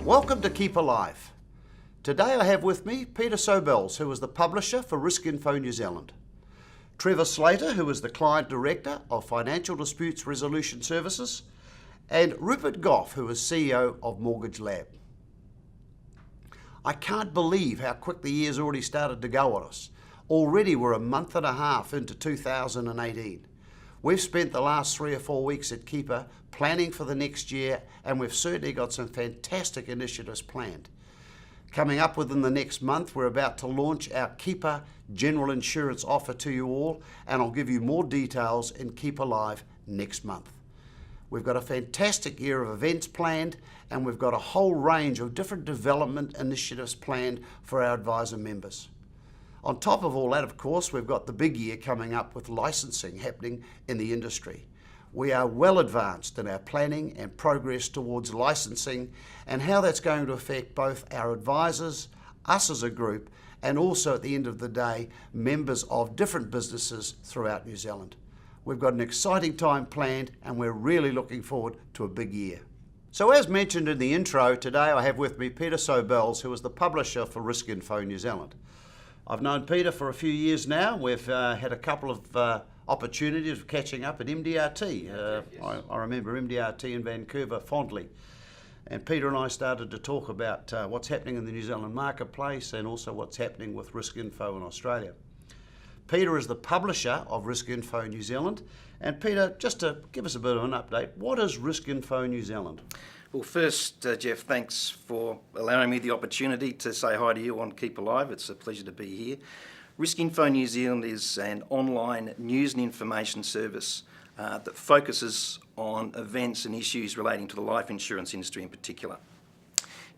Welcome to Kepa Live. Today I have with me Peter Sobels, who is the publisher for Riskinfo New Zealand. Trevor Slater, who is the Client Director of Financial Disputes Resolution Services, and Rupert Gough, who is CEO of Mortgage Lab. I can't believe how quick the year's already started to go on us. Already we're a month and a half into 2018. We've spent the last 3 or 4 weeks at Kepa planning for the next year, and we've certainly got some fantastic initiatives planned. Coming up within the next month, we're about to launch our Kepa General Insurance offer to you all, and I'll give you more details in Kepa Live next month. We've got a fantastic year of events planned, and we've got a whole range of different development initiatives planned for our advisor members. On top of all that, of course, we've got the big year coming up with licensing happening in the industry. We are well advanced in our planning and progress towards licensing and how that's going to affect both our advisors, us as a group, and also at the end of the day, members of different businesses throughout New Zealand. We've got an exciting time planned and we're really looking forward to a big year. So as mentioned in the intro, today I have with me Peter Sobels, who is the publisher for Riskinfo New Zealand. I've known Peter for a few years now. We've had a couple of opportunities of catching up at MDRT. Yes. I remember MDRT in Vancouver fondly. And Peter and I started to talk about what's happening in the New Zealand marketplace and also what's happening with Riskinfo in Australia. Peter is the publisher of Riskinfo New Zealand. And Peter, just to give us a bit of an update, what is Riskinfo New Zealand? Well, first, Jeff, thanks for allowing me the opportunity to say hi to you on Keep Alive. It's a pleasure to be here. Riskinfo New Zealand is an online news and information service that focuses on events and issues relating to the life insurance industry in particular.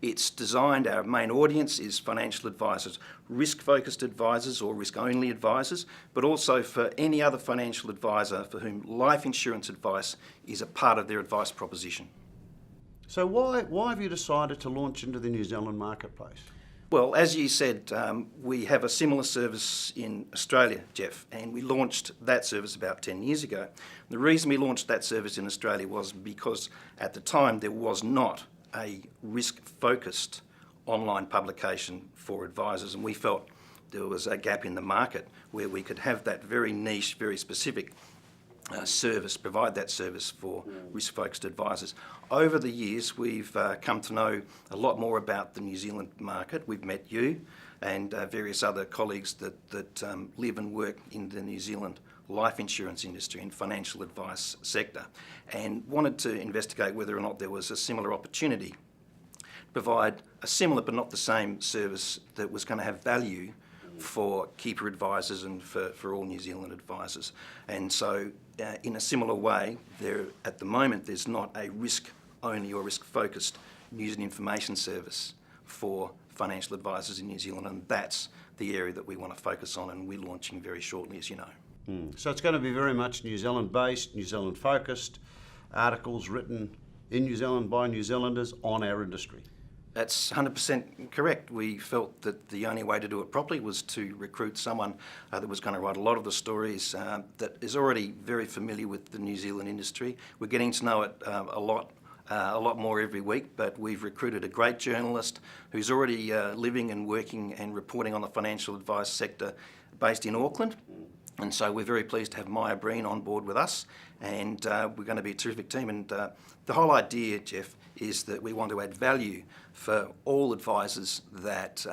It's designed, our main audience is financial advisors, risk-focused advisors or risk-only advisors, but also for any other financial advisor for whom life insurance advice is a part of their advice proposition. So why have you decided to launch into the New Zealand marketplace? Well, as you said, we have a similar service in Australia, Jeff, and we launched that service about 10 years ago. The reason we launched that service in Australia was because at the time there was not a risk-focused online publication for advisors, and we felt there was a gap in the market where we could have that very niche, very specific service, provide that service for risk-focused advisors. Over the years, we've come to know a lot more about the New Zealand market. We've met you and various other colleagues that live and work in the New Zealand life insurance industry and financial advice sector, and wanted to investigate whether or not there was a similar opportunity to provide a similar but not the same service that was going to have value for Kepa advisors and for all New Zealand advisors. And so in a similar way, at the moment there's not a risk-only or risk-focused news and information service for financial advisors in New Zealand, and that's the area that we want to focus on, and we're launching very shortly, as you know. So it's going to be very much New Zealand-based, New Zealand-focused, articles written in New Zealand by New Zealanders on our industry. That's 100% correct. We felt that the only way to do it properly was to recruit someone that was going to write a lot of the stories, that is already very familiar with the New Zealand industry. We're getting to know it a lot more every week, but we've recruited a great journalist who's already living and working and reporting on the financial advice sector based in Auckland. And so we're very pleased to have Maya Breen on board with us, and we're going to be a terrific team. And the whole idea, Jeff, is that we want to add value for all advisors that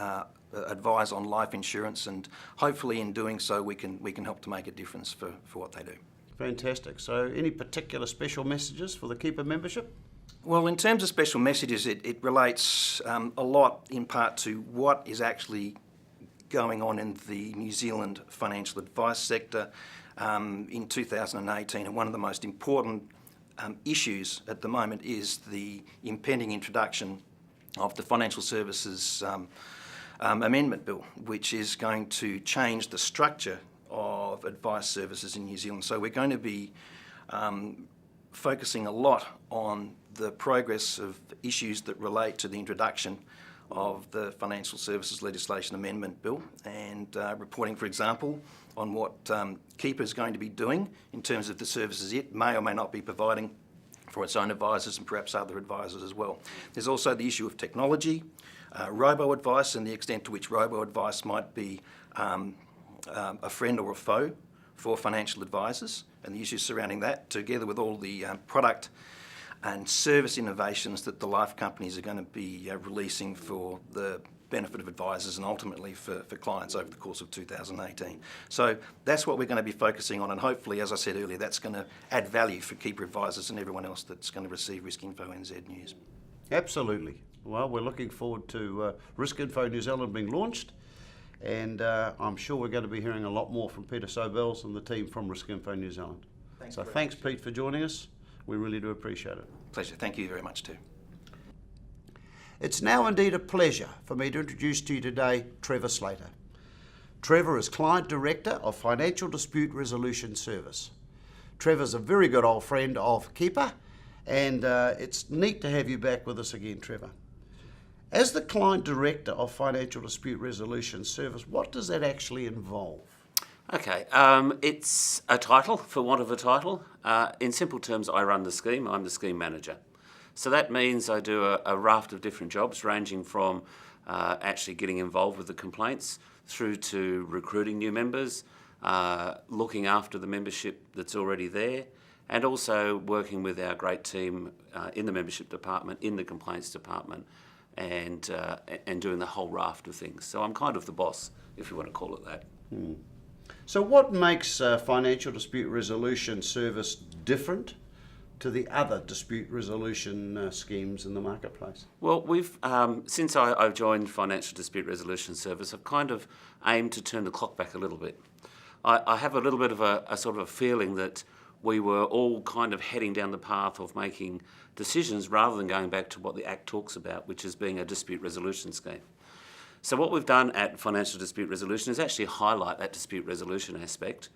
advise on life insurance, and hopefully in doing so we can help to make a difference for what they do. Fantastic. So any particular special messages for the Kepa membership? Well, in terms of special messages, it relates a lot in part to what is actually going on in the New Zealand financial advice sector in 2018, and one of the most important issues at the moment is the impending introduction of the Financial Services Amendment Bill, which is going to change the structure of advice services in New Zealand. So we're going to be focusing a lot on the progress of issues that relate to the introduction of the Financial Services Legislation Amendment Bill, and reporting, for example, on what Kepa is going to be doing in terms of the services it may or may not be providing for its own advisors and perhaps other advisors as well. There's also the issue of technology, robo-advice, and the extent to which robo-advice might be a friend or a foe for financial advisors, and the issues surrounding that, together with all the product and service innovations that the life companies are going to be releasing for the benefit of advisors and ultimately for clients over the course of 2018. So that's what we're going to be focusing on, and hopefully, as I said earlier, that's going to add value for Kepa advisors and everyone else that's going to receive Riskinfo NZ news. Absolutely. Well, we're looking forward to Riskinfo New Zealand being launched, and I'm sure we're going to be hearing a lot more from Peter Sobels and the team from Riskinfo New Zealand. Thanks, Pete, for joining us. We really do appreciate it. Pleasure. Thank you very much too. It's now indeed a pleasure for me to introduce to you today Trevor Slater. Trevor is Client Director of Financial Dispute Resolution Service. Trevor's a very good old friend of Kepa, and it's neat to have you back with us again, Trevor. As the Client Director of Financial Dispute Resolution Service, what does that actually involve? Okay, it's a title, for want of a title. In simple terms, I run the scheme. I'm the scheme manager. So that means I do a raft of different jobs, ranging from actually getting involved with the complaints through to recruiting new members, looking after the membership that's already there, and also working with our great team in the membership department, in the complaints department, and doing the whole raft of things. So I'm kind of the boss, if you want to call it that. So what makes Financial Dispute Resolution Service different to the other dispute resolution schemes in the marketplace? Well, we've since I've joined Financial Dispute Resolution Service, I've kind of aimed to turn the clock back a little bit. I have a little bit of a sort of a feeling that we were all kind of heading down the path of making decisions rather than going back to what the Act talks about, which is being a dispute resolution scheme. So what we've done at Financial Dispute Resolution is actually highlight that dispute resolution aspect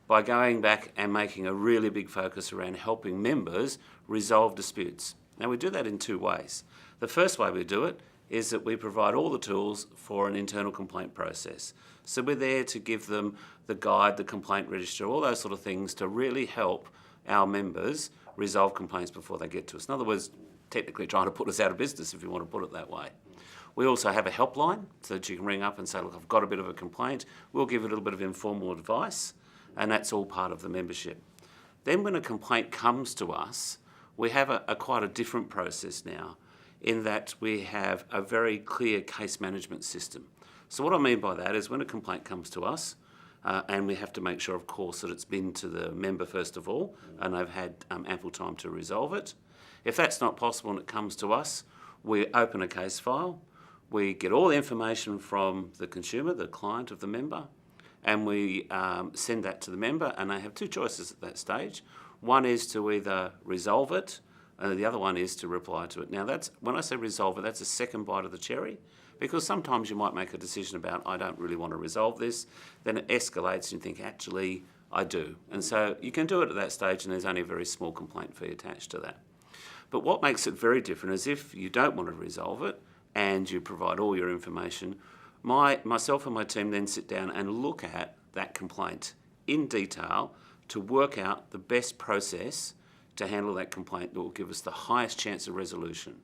by going back and making a really big focus around helping members resolve disputes. Now, we do that in two ways. The first way we do it is that we provide all the tools for an internal complaint process. So we're there to give them the guide, the complaint register, all those sort of things to really help our members resolve complaints before they get to us. In other words, technically trying to put us out of business, if you want to put it that way. We also have a helpline so that you can ring up and say, look, I've got a bit of a complaint. We'll give you a little bit of informal advice, and that's all part of the membership. Then when a complaint comes to us, we have a quite a different process now, in that we have a very clear case management system. So what I mean by that is when a complaint comes to us, and we have to make sure, of course, that it's been to the member first of all, and they've had ample time to resolve it. If that's not possible and it comes to us, we open a case file, we get all the information from the consumer, the client of the member, and we send that to the member, and they have two choices at that stage. One is to either resolve it, and the other one is to reply to it. Now, that's when I say resolve it, that's a second bite of the cherry, because sometimes you might make a decision about, I don't really want to resolve this, then it escalates and you think, actually, I do. And so you can do it at that stage, and there's only a very small complaint fee attached to that. But what makes it very different is if you don't want to resolve it, and you provide all your information, myself and my team then sit down and look at that complaint in detail to work out the best process to handle that complaint that will give us the highest chance of resolution.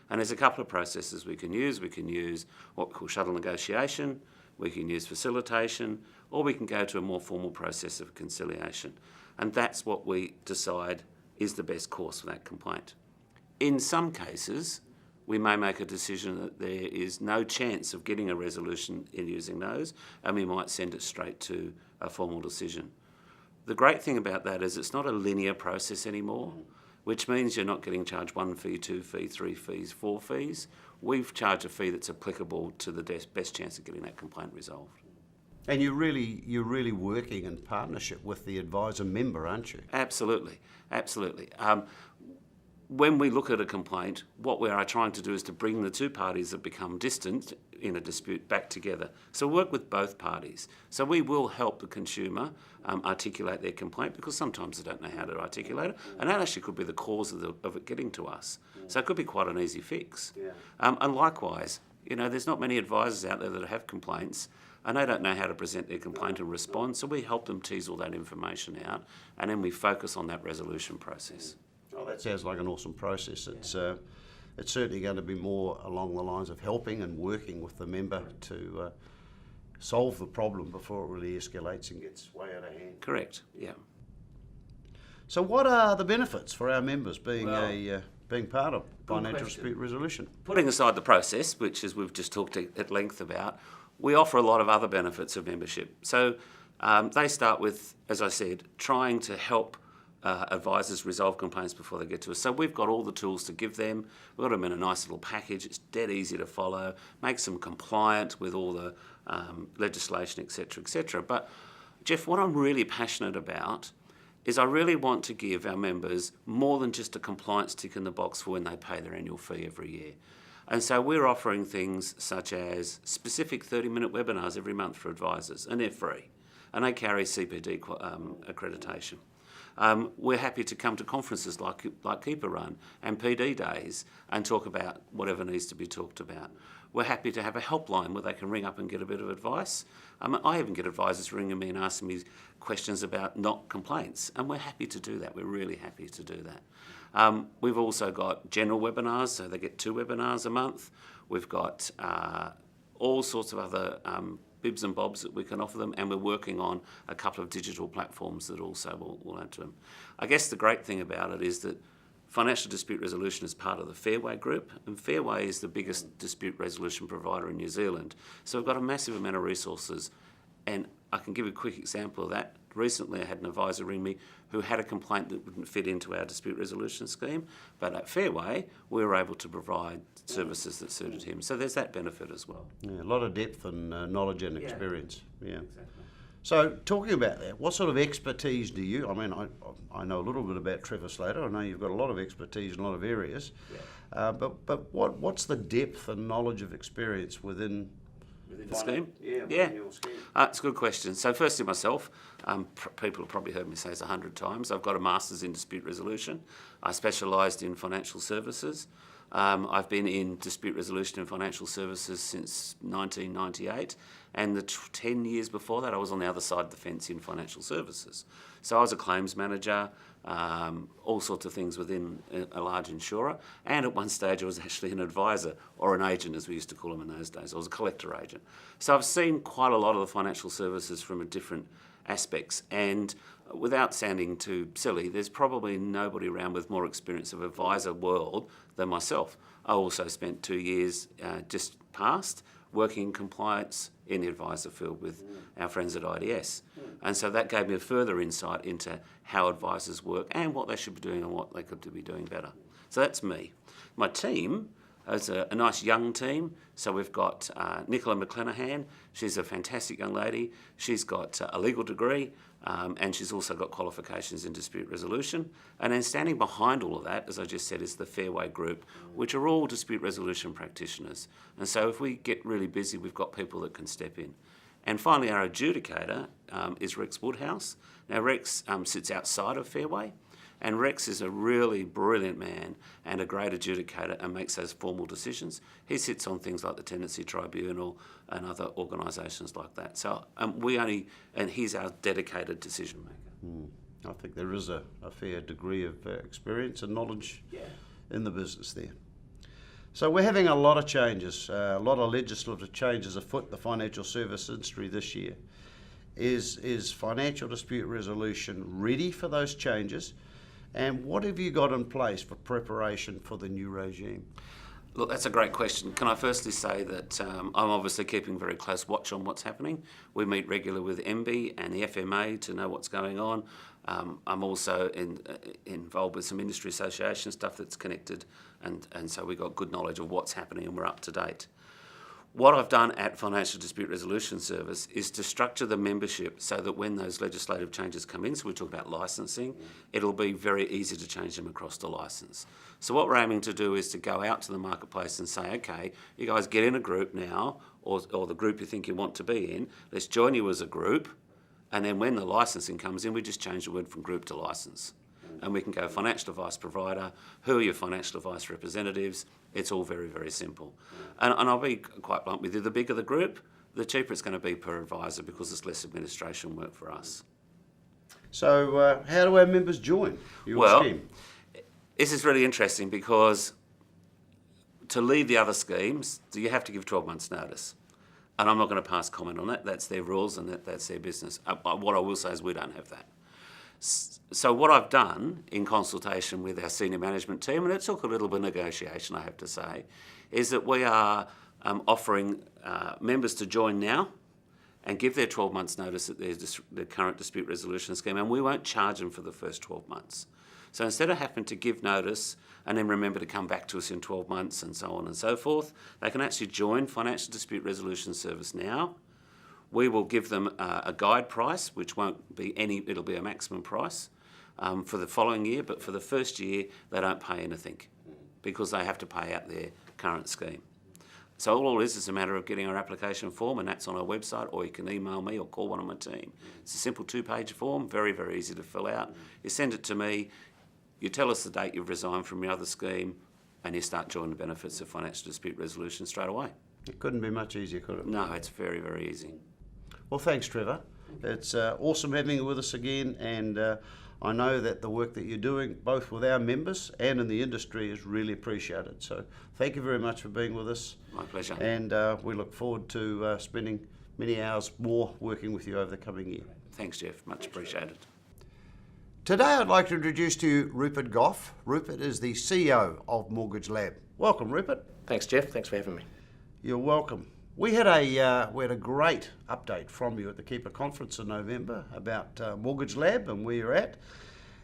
And there's a couple of processes we can use. We can use what we call shuttle negotiation, we can use facilitation, or we can go to a more formal process of conciliation. And that's what we decide is the best course for that complaint. In some cases, we may make a decision that there is no chance of getting a resolution in using those, and we might send it straight to a formal decision. The great thing about that is it's not a linear process anymore, which means you're not getting charged 1 fee, 2 fee, 3 fees, 4 fees. We've charged a fee that's applicable to the best chance of getting that complaint resolved. And you're really working in partnership with the advisor member, aren't you? Absolutely, absolutely. When we look at a complaint, what we are trying to do is to bring the two parties that become distant in a dispute back together. So work with both parties. So we will help the consumer articulate their complaint, because sometimes they don't know how to articulate it, and that actually could be the cause of it getting to us. So it could be quite an easy fix. And likewise, there's not many advisors out there that have complaints, and they don't know how to present their complaint and respond, so we help them tease all that information out, and then we focus on that resolution process. Oh, that sounds like an awesome process. It's certainly going to be more along the lines of helping and working with the member to solve the problem before it really escalates and gets way out of hand. Correct, yeah. So what are the benefits for our members being being part of financial question. dispute resolution? Putting aside the process, which as we've just talked at length about, we offer a lot of other benefits of membership. So they start with, as I said, trying to help advisors resolve complaints before they get to us. So we've got all the tools to give them. We've got them in a nice little package. It's dead easy to follow, makes them compliant with all the legislation, etc., etc. But Jeff, what I'm really passionate about is I really want to give our members more than just a compliance tick in the box for when they pay their annual fee every year. And so we're offering things such as specific 30-minute webinars every month for advisors, and they're free, and they carry CPD accreditation. We're happy to come to conferences like Kepa run and PD days and talk about whatever needs to be talked about. We're happy to have a helpline where they can ring up and get a bit of advice. I even get advisors ringing me and asking me questions about not complaints, and we're happy to do that. We're really happy to do that. We've also got general webinars, so they get 2 webinars a month. We've got all sorts of other bibs and bobs that we can offer them, and we're working on a couple of digital platforms that also will add to them. I guess the great thing about it is that financial dispute resolution is part of the Fairway group, and Fairway is the biggest dispute resolution provider in New Zealand. So we've got a massive amount of resources, and I can give a quick example of that. Recently I had an advisor ring me who had a complaint that wouldn't fit into our dispute resolution scheme, but at Fairway we were able to provide services that suited him. So there's that benefit as well. Yeah, a lot of depth and knowledge and experience. Yeah. Exactly. So talking about that, what sort of expertise do you, I mean, I know a little bit about Trevor Slater. I know you've got a lot of expertise in a lot of areas. Yeah. But what's the depth and knowledge of experience within the scheme? Yeah. Yeah. Your scheme. It's a good question. So firstly myself, people have probably heard me say this 100 times, I've got a Masters in Dispute Resolution. I specialised in financial services. I've been in dispute resolution and financial services since 1998, and the 10 years before that I was on the other side of the fence in financial services. So I was a claims manager, all sorts of things within a large insurer, and at one stage I was actually an advisor, or an agent as we used to call them in those days. I was a collector agent. So I've seen quite a lot of the financial services from a different aspects, and without sounding too silly, there's probably nobody around with more experience of advisor world than myself. I also spent 2 years just past working in compliance in the advisor field with our friends at IDS. And so that gave me a further insight into how advisors work and what they should be doing and what they could be doing better. So that's me. My team is a nice young team. So we've got Nicola McClenahan. She's a fantastic young lady. She's got a legal degree, and she's also got qualifications in dispute resolution. And then standing behind all of that, as I just said, is the Fairway group, which are all dispute resolution practitioners. And so if we get really busy, we've got people that can step in. And finally, our adjudicator is Rex Woodhouse. Now, Rex sits outside of Fairway, and Rex is a really brilliant man and a great adjudicator and makes those formal decisions. He sits on things like the Tenancy Tribunal and other organisations like that. So and he's our dedicated decision maker. I think there is a fair degree of experience and knowledge in the business there. So we're having a lot of changes, a lot of legislative changes afoot in the financial service industry this year. Is financial dispute resolution ready for those changes? And what have you got in place for preparation for the new regime? Look, that's a great question. Can I firstly say that I'm obviously keeping very close watch on what's happening. We meet regularly with MB and the FMA to know what's going on. I'm also involved with some industry association stuff that's connected, and so we've got good knowledge of what's happening and we're up to date. What I've done at Financial Dispute Resolution Service is to structure the membership so that when those legislative changes come in, so we talk about licensing, it'll be very easy to change them across the licence. So what we're aiming to do is to go out to the marketplace and say, okay, you guys get in a group now, or the group you think you want to be in, let's join you as a group, and then when the licensing comes in, we just change the word from group to licence. And we can go financial advice provider, who are your financial advice representatives. It's all very, very simple. And I'll be quite blunt with you, the bigger the group, the cheaper it's going to be per advisor because it's less administration work for us. So how do our members join your scheme? this is really interesting because to leave the other schemes, you have to give 12 months' notice. And I'm not going to pass comment on that. That's their rules and that's their business. What I will say is we don't have that. So what I've done in consultation with our senior management team, and it took a little bit of negotiation, I have to say, is that we are offering members to join now and give their 12 months notice at their current dispute resolution scheme, and we won't charge them for the first 12 months. So instead of having to give notice and then remember to come back to us in 12 months and so on and so forth, they can actually join Financial Dispute Resolution Service now. We will give them a guide price, which won't be it'll be a maximum price for the following year, but for the first year, they don't pay anything because they have to pay out their current scheme. So all it is a matter of getting our application form, and that's on our website, or you can email me or call one of my team. It's a simple 2-page form, very, very easy to fill out. You send it to me, you tell us the date you've resigned from your other scheme, and you start joining the benefits of financial dispute resolution straight away. It couldn't be much easier, could it? No, it's very, very easy. Well, thanks, Trevor. It's awesome having you with us again, and I know that the work that you're doing, both with our members and in the industry, is really appreciated. So thank you very much for being with us. My pleasure. And we look forward to spending many hours more working with you over the coming year. Thanks, Jeff. Much appreciated. Today I'd like to introduce to you Rupert Gough. Rupert is the CEO of Mortgage Lab. Welcome, Rupert. Thanks, Jeff. Thanks for having me. You're welcome. We had a great update from you at the Kepa conference in November about Mortgage Lab and where you're at.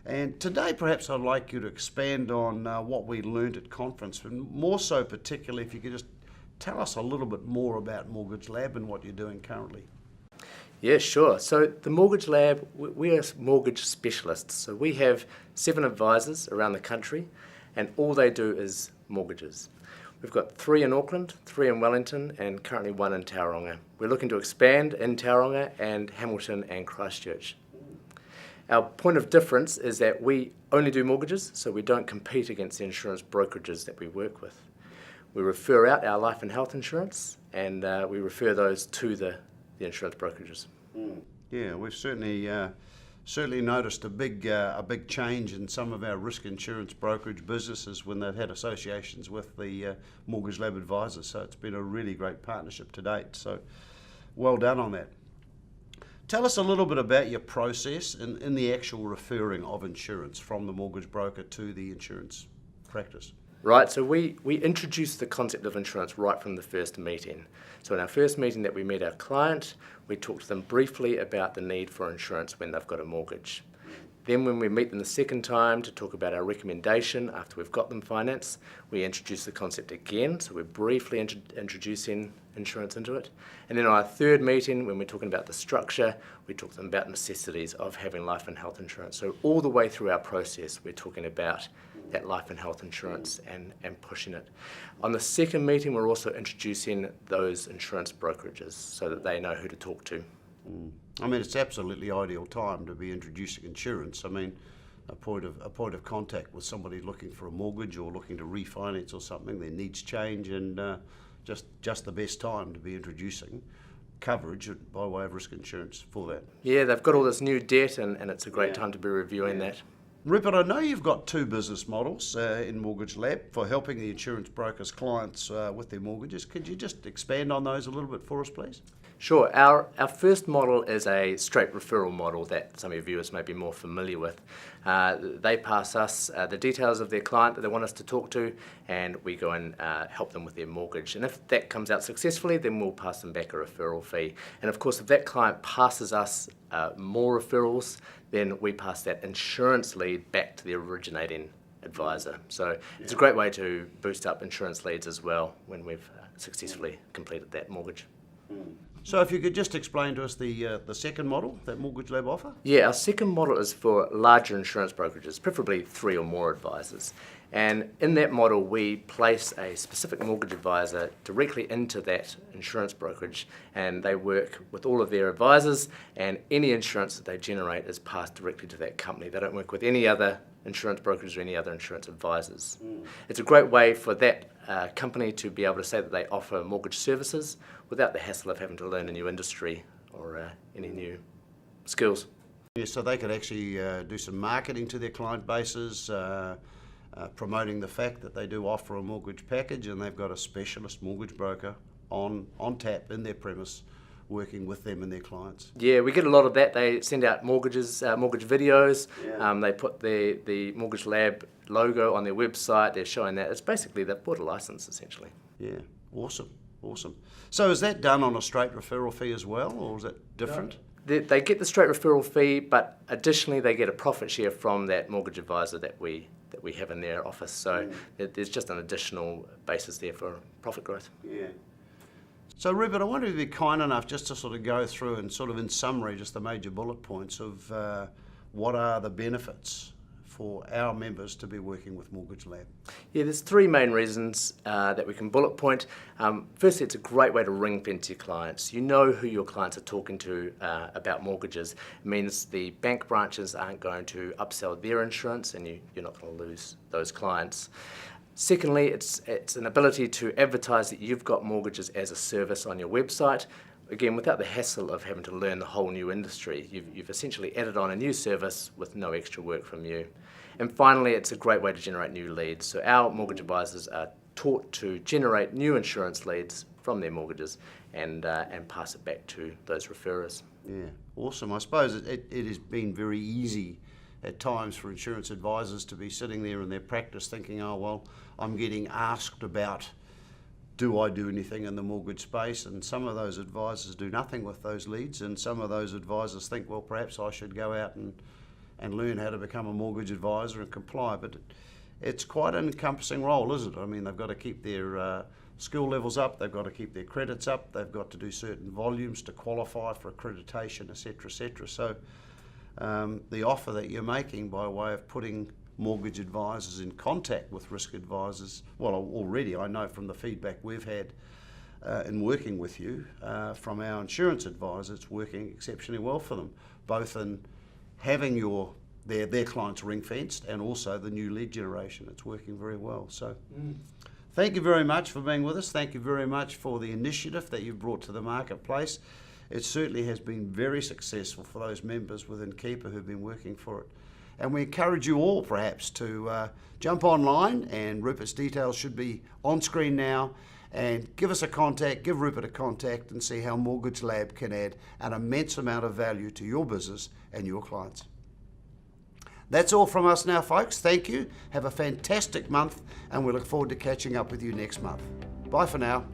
And today perhaps I'd like you to expand on what we learned at conference, and more so particularly if you could just tell us a little bit more about Mortgage Lab and what you're doing currently. Yeah, sure. So the Mortgage Lab, we are mortgage specialists. So we have 7 advisors around the country, and all they do is mortgages. We've got 3 in Auckland, 3 in Wellington, and currently 1 in Tauranga. We're looking to expand in Tauranga and Hamilton and Christchurch. Our point of difference is that we only do mortgages, so we don't compete against the insurance brokerages that we work with. We refer out our life and health insurance, and we refer those to the insurance brokerages. Yeah, we've certainly noticed a big change in some of our risk insurance brokerage businesses when they've had associations with the Mortgage Lab advisors. So it's been a really great partnership to date. So well done on that. Tell us a little bit about your process in the actual referring of insurance from the mortgage broker to the insurance practice. Right, so we introduced the concept of insurance right from the first meeting. So in our first meeting that we met our client, we talked to them briefly about the need for insurance when they've got a mortgage. Then when we meet them the second time to talk about our recommendation after we've got them finance, we introduce the concept again, so we're briefly introducing insurance into it. And then on our third meeting, when we're talking about the structure, we talk to them about necessities of having life and health insurance. So all the way through our process, we're talking about that life and health insurance and pushing it. On the second meeting, we're also introducing those insurance brokerages so that they know who to talk to. I mean, it's absolutely ideal time to be introducing insurance. I mean, a point of contact with somebody looking for a mortgage or looking to refinance or something, their needs change, and just the best time to be introducing coverage by way of risk insurance for that. Yeah, they've got all this new debt, and it's a great time to be reviewing that. Rupert, I know you've got 2 business models in Mortgage Lab for helping the insurance brokers' clients with their mortgages. Could you just expand on those a little bit for us, please? Sure. Our first model is a straight referral model that some of your viewers may be more familiar with. They pass us the details of their client that they want us to talk to, and we go and help them with their mortgage. And if that comes out successfully, then we'll pass them back a referral fee. And of course, if that client passes us more referrals, then we pass that insurance lead back to the originating advisor. So it's a great way to boost up insurance leads as well when we've successfully completed that mortgage. So if you could just explain to us the second model that Mortgage Lab offer? Yeah, our second model is for larger insurance brokerages, preferably 3 or more advisors. And in that model, we place a specific mortgage advisor directly into that insurance brokerage, and they work with all of their advisors, and any insurance that they generate is passed directly to that company. They don't work with any other insurance brokers or any other insurance advisors. It's a great way for that company to be able to say that they offer mortgage services without the hassle of having to learn a new industry or any new skills. Yeah, so they could actually do some marketing to their client bases, promoting the fact that they do offer a mortgage package and they've got a specialist mortgage broker on tap in their premise working with them and their clients. Yeah, we get a lot of that. They send out mortgages, mortgage videos. Yeah. They put the Mortgage Lab logo on their website. They're showing that. It's basically they've bought a license, essentially. Yeah, awesome. So is that done on a straight referral fee as well, or is it different? They get the straight referral fee, but additionally they get a profit share from that mortgage advisor that we have in their office. So there's just an additional basis there for profit growth. Yeah. So Rupert, I wonder if you'd be kind enough just to sort of go through and sort of in summary just the major bullet points of what are the benefits for our members to be working with Mortgage Lab. Yeah, there's three main reasons that we can bullet point. Firstly, it's a great way to ring fence your clients. You know who your clients are talking to about mortgages. It means the bank branches aren't going to upsell their insurance and you're not going to lose those clients. Secondly, it's an ability to advertise that you've got mortgages as a service on your website. Again, without the hassle of having to learn the whole new industry, you've essentially added on a new service with no extra work from you. And finally, it's a great way to generate new leads. So our mortgage advisors are taught to generate new insurance leads from their mortgages and pass it back to those referrers. Yeah, awesome. I suppose it has been very easy at times for insurance advisors to be sitting there in their practice thinking, oh, well, I'm getting asked about do I do anything in the mortgage space? And some of those advisors do nothing with those leads, and some of those advisors think, well, perhaps I should go out and learn how to become a mortgage advisor and comply. But it's quite an encompassing role, isn't it? I mean, they've got to keep their skill levels up, they've got to keep their credits up, they've got to do certain volumes to qualify for accreditation, etc., etc. So the offer that you're making by way of putting mortgage advisors in contact with risk advisors, well, already I know from the feedback we've had in working with you from our insurance advisors, it's working exceptionally well for them, both in having their clients ring-fenced and also the new lead generation. It's working very well. So thank you very much for being with us. Thank you very much for the initiative that you've brought to the marketplace. It certainly has been very successful for those members within Kepa who've been working for it. And we encourage you all perhaps to jump online, and Rupert's details should be on screen now, and give us a contact, give Rupert a contact, and see how Mortgage Lab can add an immense amount of value to your business and your clients. That's all from us now, folks. Thank you. Have a fantastic month, and we look forward to catching up with you next month. Bye for now.